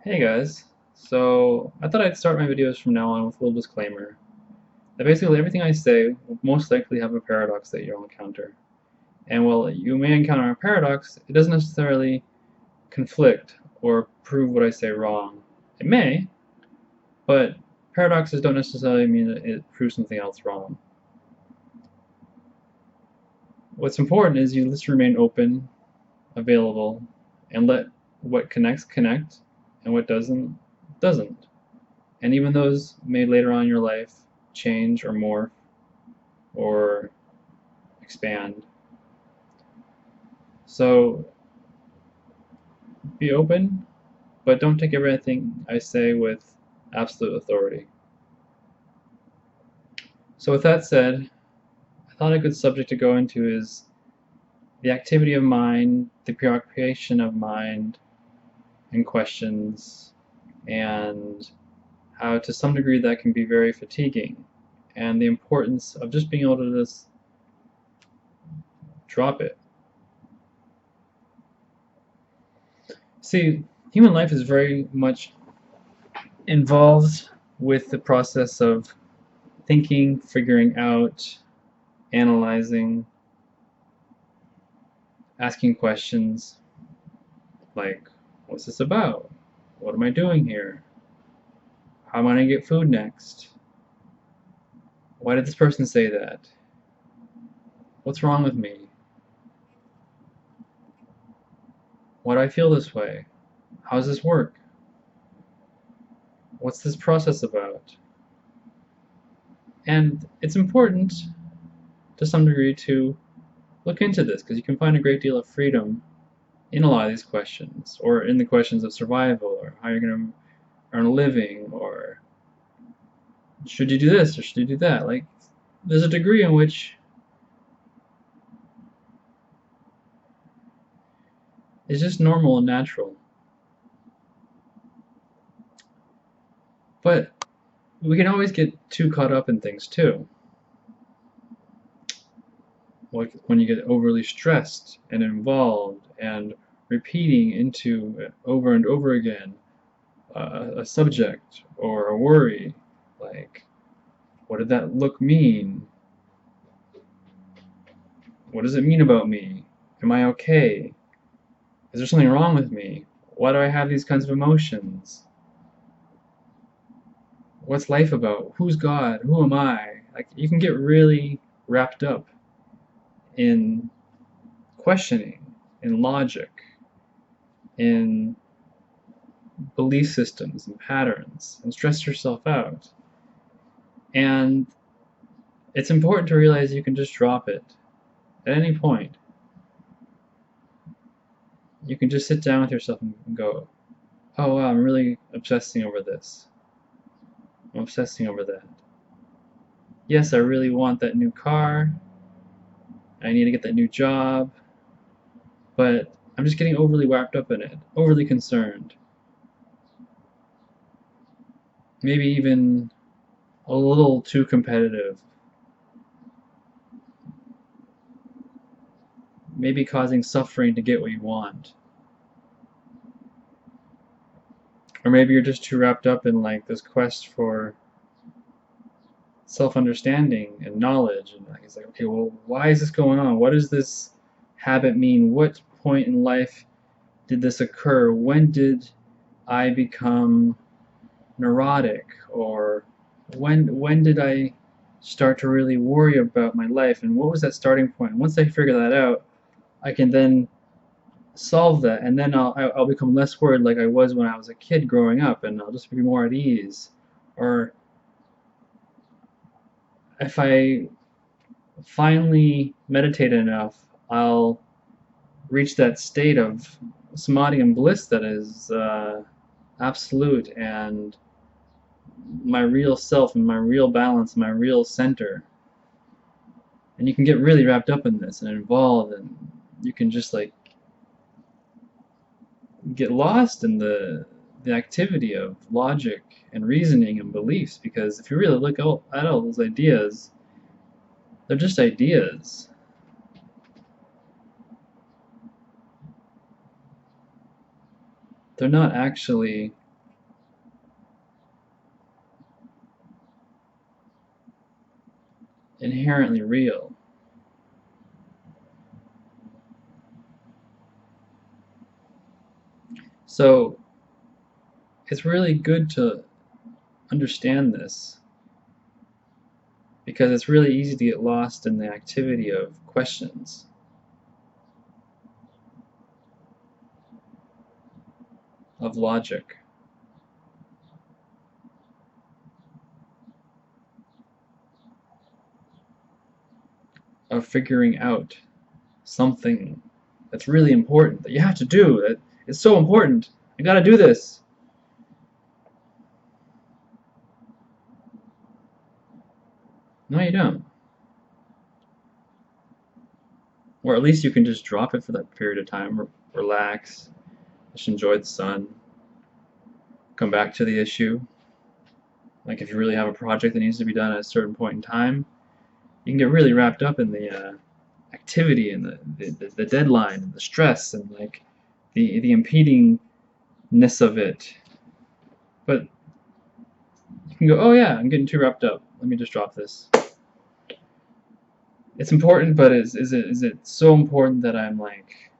Hey guys, so I thought I'd start my videos from now on with a little disclaimer that basically everything I say will most likely have a paradox that you'll encounter. And while you may encounter a paradox, it doesn't necessarily conflict or prove what I say wrong. It may, but paradoxes don't necessarily mean that it proves something else wrong. What's important is you just remain open, available, and let what connects connect, and what doesn't. And even those may later on in your life change or morph or expand. So be open, but don't take everything I say with absolute authority. So with that said, I thought a good subject to go into is the activity of mind, the preoccupation of mind, and questions, and how to some degree that can be very fatiguing, and the importance of just being able to just drop it. See, human life is very much involved with the process of thinking, figuring out, analyzing, asking questions like, what's this about? What am I doing here? How am I going to get food next? Why did this person say that? What's wrong with me? Why do I feel this way? How does this work? What's this process about? And it's important to some degree to look into this because you can find a great deal of freedom in a lot of these questions, or in the questions of survival, or how you're going to earn a living, or should you do this or should you do that. Like, there's a degree in which it's just normal and natural. But we can always get too caught up in things too. Like when you get overly stressed and involved and repeating into over and over again a subject or a worry, like, what did that look mean? What does it mean about me? Am I okay? Is there something wrong with me? Why do I have these kinds of emotions? What's life about? Who's God? Who am I? Like, you can get really wrapped up in questioning, in logic, in belief systems and patterns, and stress yourself out. And it's important to realize you can just drop it at any point. You can just sit down with yourself and go, oh wow, I'm really obsessing over this. I'm obsessing over that. Yes, I really want that new car. I need to get that new job. But I'm just getting overly wrapped up in it, overly concerned. Maybe even a little too competitive. Maybe causing suffering to get what you want. Or maybe you're just too wrapped up in like this quest for self-understanding and knowledge, and like, it's like, okay, well, why is this going on? What does this habit mean? What point in life did this occur? When did I become neurotic? Or when did I start to really worry about my life, and what was that starting point? Once I figure that out, I can then solve that, and then I'll become less worried like I was when I was a kid growing up, and I'll just be more at ease. Or if I finally meditate enough, I'll reach that state of samadhi and bliss that is absolute, and my real self and my real balance, my real center. And you can get really wrapped up in this and involved, and you can just like get lost in the activity of logic and reasoning and beliefs, because if you really look at all those ideas, they're just ideas. They're not actually inherently real. So it's really good to understand this, because it's really easy to get lost in the activity of questions. Of logic. Of figuring out something that's really important that you have to do. That it's so important. I gotta do this. No, you don't. Or at least you can just drop it for that period of time, relax, just enjoy the sun, come back to the issue. Like if you really have a project that needs to be done at a certain point in time, you can get really wrapped up in the activity and the deadline and the stress and like the impedingness of it. But you can go, oh yeah, I'm getting too wrapped up. Let me just drop this. It's important, but is it so important that I'm like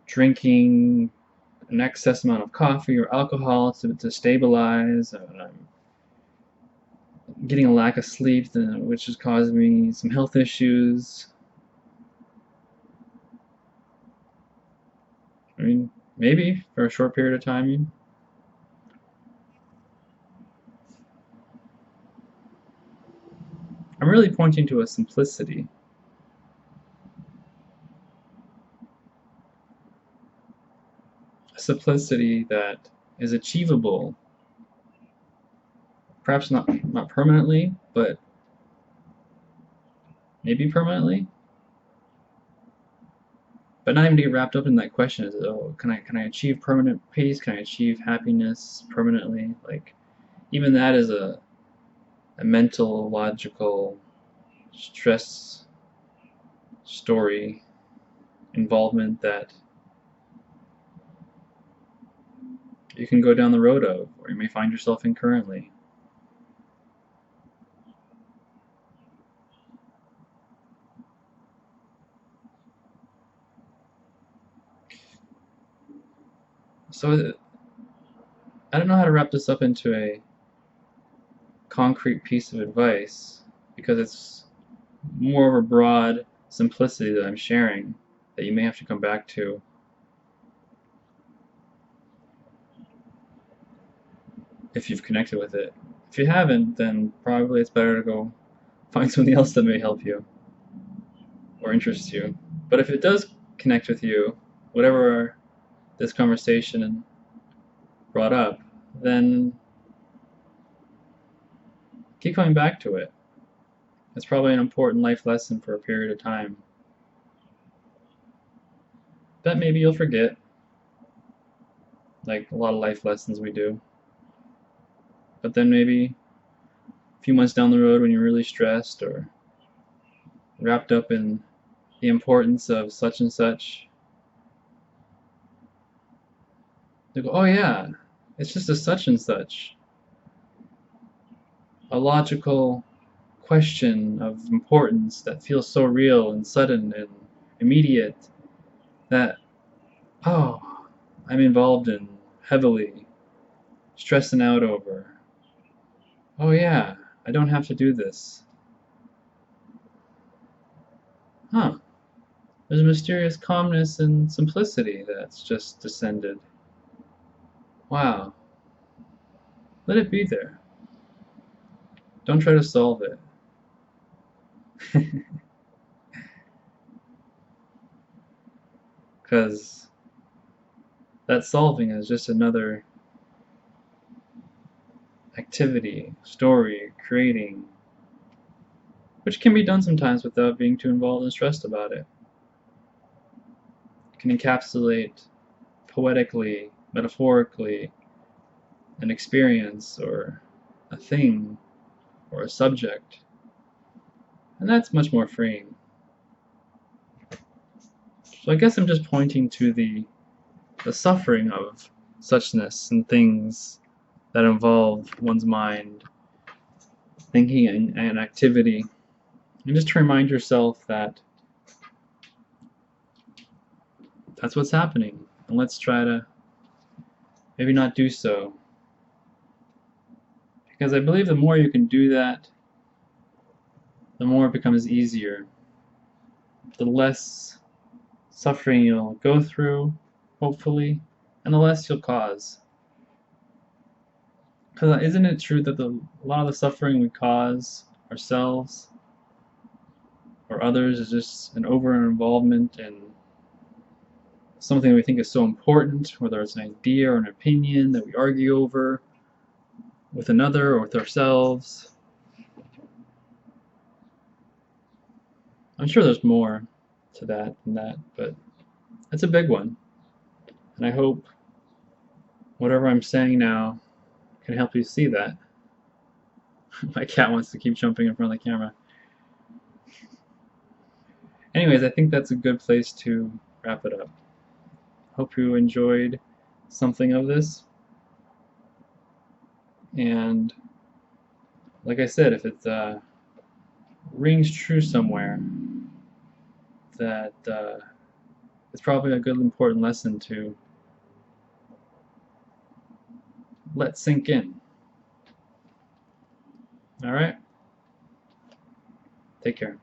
drinking an excess amount of coffee or alcohol to stabilize, and I'm getting a lack of sleep, which is causing me some health issues? I mean, maybe for a short period of time. I'm really pointing to a simplicity. A simplicity that is achievable, perhaps not permanently, but maybe permanently. But not even to get wrapped up in that question is, oh, can I achieve permanent peace? Can I achieve happiness permanently? Like, even that is a mental, logical, stress story involvement that you can go down the road of, or you may find yourself in currently. So I don't know how to wrap this up into a concrete piece of advice, because it's more of a broad simplicity that I'm sharing that you may have to come back to. If you've connected with it. If you haven't, then probably it's better to go find something else that may help you or interest you. But if it does connect with you, whatever this conversation brought up, then keep coming back to it. It's probably an important life lesson for a period of time that maybe you'll forget, like a lot of life lessons we do. But then maybe a few months down the road, when you're really stressed or wrapped up in the importance of such and such, you go, oh yeah, it's just a such and such. A logical question of importance that feels so real and sudden and immediate that, oh, I'm involved in heavily, stressing out over. Oh yeah, I don't have to do this. Huh. There's a mysterious calmness and simplicity that's just descended. Wow. Let it be there. Don't try to solve it. Because that solving is just another activity, story, creating, which can be done sometimes without being too involved and stressed about it. It can encapsulate poetically, metaphorically, an experience or a thing or a subject, and that's much more freeing. So I guess I'm just pointing to the suffering of suchness and things that involve one's mind, thinking and activity. And just to remind yourself that that's what's happening. And let's try to maybe not do so. Because I believe the more you can do that, the more it becomes easier. The less suffering you'll go through, hopefully, and the less you'll cause. Because isn't it true that a lot of the suffering we cause ourselves or others is just an over-involvement in something we think is so important, whether it's an idea or an opinion that we argue over with another or with ourselves? I'm sure there's more to that than that, but that's a big one. And I hope whatever I'm saying now can help you see that. My cat wants to keep jumping in front of the camera. Anyways, I think that's a good place to wrap it up. Hope you enjoyed something of this. And like I said, if it rings true somewhere, that it's probably a good, important lesson to let sink in. All right? Take care.